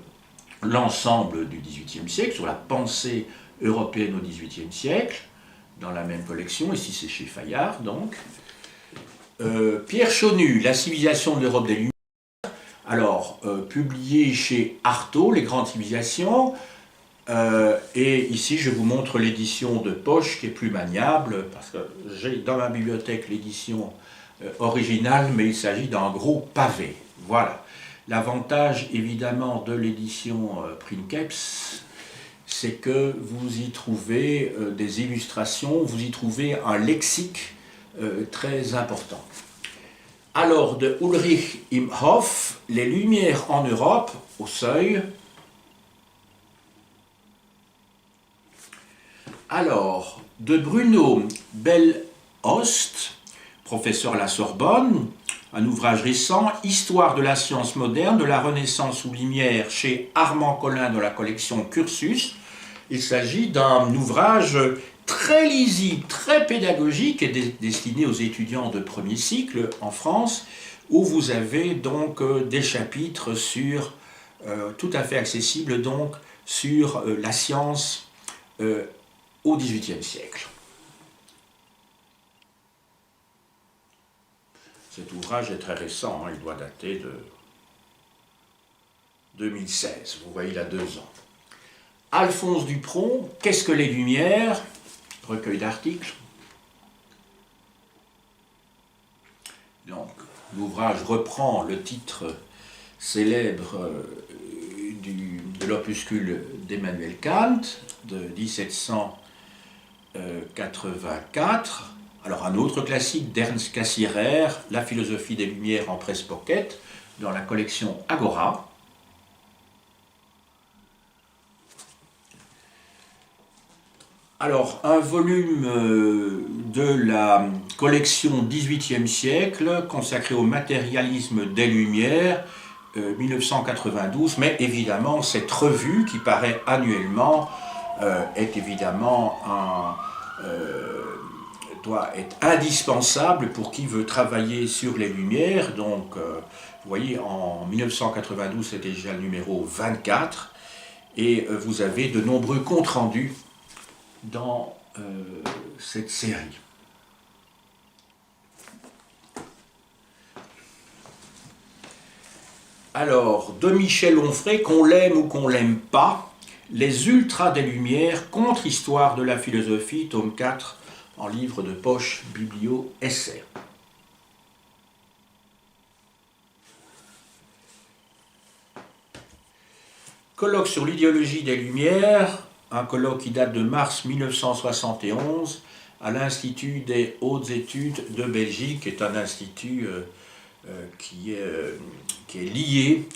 l'ensemble du XVIIIe siècle, sur la pensée européenne au XVIIIe siècle, dans la même collection. Ici, c'est chez Fayard, donc. Pierre Chonu, La civilisation de l'Europe des Lumières. Alors, publié chez Artaud, Les grandes civilisations. Et ici, je vous montre l'édition de poche qui est plus maniable, parce que j'ai dans ma bibliothèque l'édition originale, mais il s'agit d'un gros pavé. Voilà. L'avantage, évidemment, de l'édition Princeps, c'est que vous y trouvez des illustrations, vous y trouvez un lexique très important. Alors, de Ulrich Imhoff, Les Lumières en Europe, au seuil. Alors, de Bruno Belhost, professeur à la Sorbonne, un ouvrage récent, Histoire de la science moderne, de la Renaissance sous Lumière, chez Armand Collin dans la collection Cursus. Il s'agit d'un ouvrage très lisible, très pédagogique et destiné aux étudiants de premier cycle en France, où vous avez donc des chapitres sur, tout à fait accessibles donc, sur la science au XVIIIe siècle. Cet ouvrage est très récent, hein, il doit dater de 2016, vous voyez, il a 2 ans. Alphonse Dupron, Qu'est-ce que les Lumières? Recueil d'articles. Donc, l'ouvrage reprend le titre célèbre de l'opuscule d'Emmanuel Kant de 1784. Alors, un autre classique d'Ernst Cassirer, La philosophie des Lumières en presse pocket, dans la collection Agora. Alors, un volume de la collection XVIIIe siècle consacré au matérialisme des Lumières, 1992, mais évidemment, cette revue qui paraît annuellement est évidemment doit être indispensable pour qui veut travailler sur les Lumières. Donc, vous voyez, en 1992, c'était déjà le numéro 24, et vous avez de nombreux comptes rendus dans cette série. Alors, de Michel Onfray, qu'on l'aime ou qu'on l'aime pas, Les Ultras des Lumières, contre-histoire de la philosophie, tome 4, en livre de poche biblio-essai. Colloque sur l'idéologie des Lumières, un colloque qui date de mars 1971 à l'Institut des hautes études de Belgique, qui est un institut qui est lié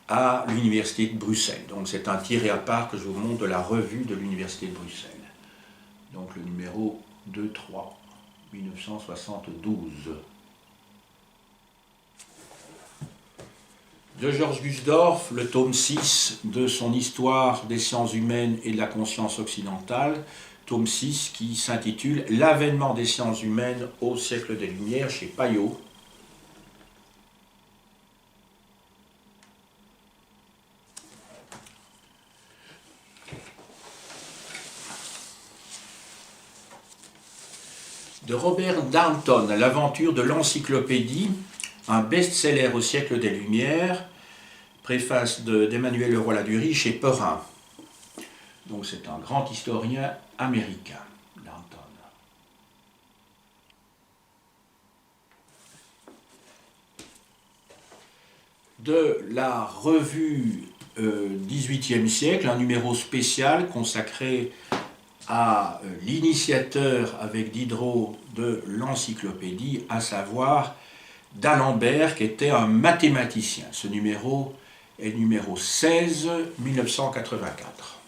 à l'Université de Bruxelles. Donc c'est un tiré à part que je vous montre de la revue de l'Université de Bruxelles. Donc le numéro 2-3, 1972. De Georges Gusdorf, le tome 6 de son Histoire des sciences humaines et de la conscience occidentale, tome 6 qui s'intitule L'avènement des sciences humaines au siècle des Lumières chez Payot. De Robert Darnton, L'aventure de l'encyclopédie, un best-seller au siècle des Lumières, préface d'Emmanuel Leroy-Ladurie chez Perrin. Donc c'est un grand historien américain, Darnton. De la revue XVIIIe siècle, un numéro spécial consacré à l'initiateur avec Diderot de l'encyclopédie, à savoir d'Alembert, qui était un mathématicien. Ce numéro est le numéro 16, 1984.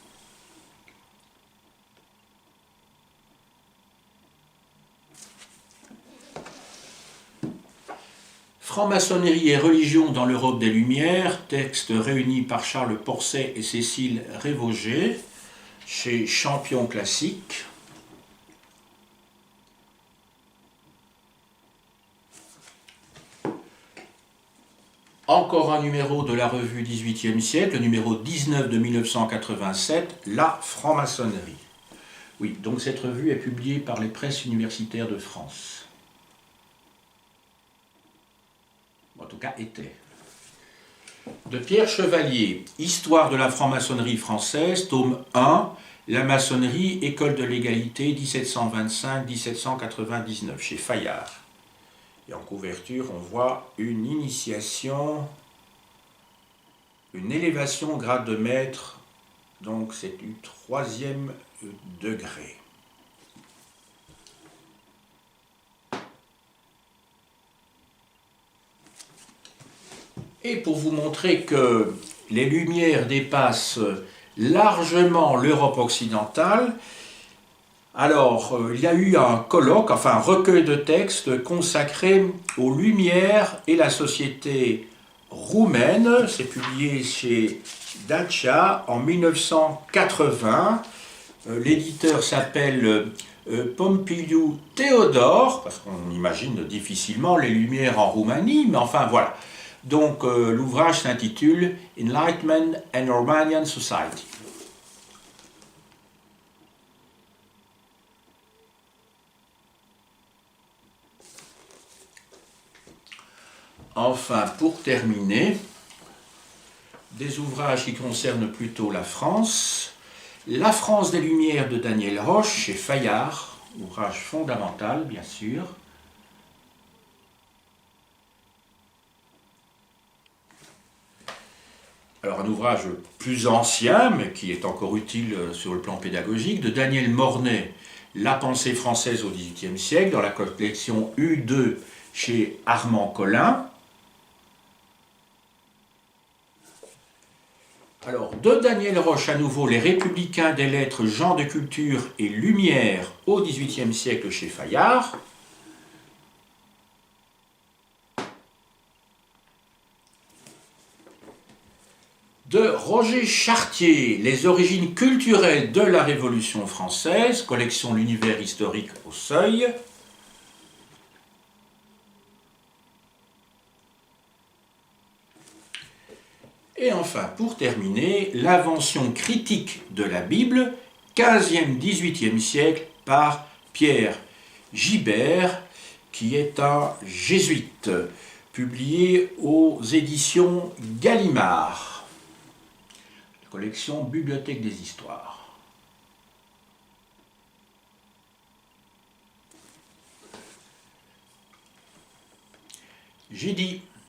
Franc-maçonnerie et religion dans l'Europe des Lumières, texte réuni par Charles Porcet et Cécile Révauger, chez Champion Classique. Encore un numéro de la revue 18e siècle, le numéro 19 de 1987, La franc-maçonnerie. Oui, donc cette revue est publiée par les presses universitaires de France. En tout cas, était. De Pierre Chevalier, Histoire de la franc-maçonnerie française, tome 1, La maçonnerie, École de l'égalité, 1725-1799, chez Fayard. Et en couverture, on voit une initiation, une élévation au grade de maître, donc c'est du 3e degré. Et pour vous montrer que les Lumières dépassent largement l'Europe occidentale, alors il y a eu un colloque, enfin un recueil de textes consacré aux Lumières et la société roumaine. C'est publié chez Dacia en 1980. L'éditeur s'appelle Pompiliu Théodore, parce qu'on imagine difficilement les Lumières en Roumanie, mais enfin voilà. Donc l'ouvrage s'intitule Enlightenment and Romanian Society. Enfin, pour terminer, des ouvrages qui concernent plutôt la France. La France des Lumières de Daniel Roche chez Fayard, ouvrage fondamental bien sûr. Alors un ouvrage plus ancien, mais qui est encore utile sur le plan pédagogique, de Daniel Mornay, La pensée française au XVIIIe siècle, dans la collection U2 chez Armand Collin. Alors, de Daniel Roche à nouveau, Les Républicains des lettres, Gens de culture et Lumière au XVIIIe siècle chez Fayard. De Roger Chartier, Les origines culturelles de la Révolution française, collection L'univers historique au Seuil. Et enfin, pour terminer, l'invention critique de la Bible, 15e-18e siècle, par Pierre Gibert, qui est un jésuite, publié aux éditions Gallimard. Collection Bibliothèque des Histoires. J'ai dit.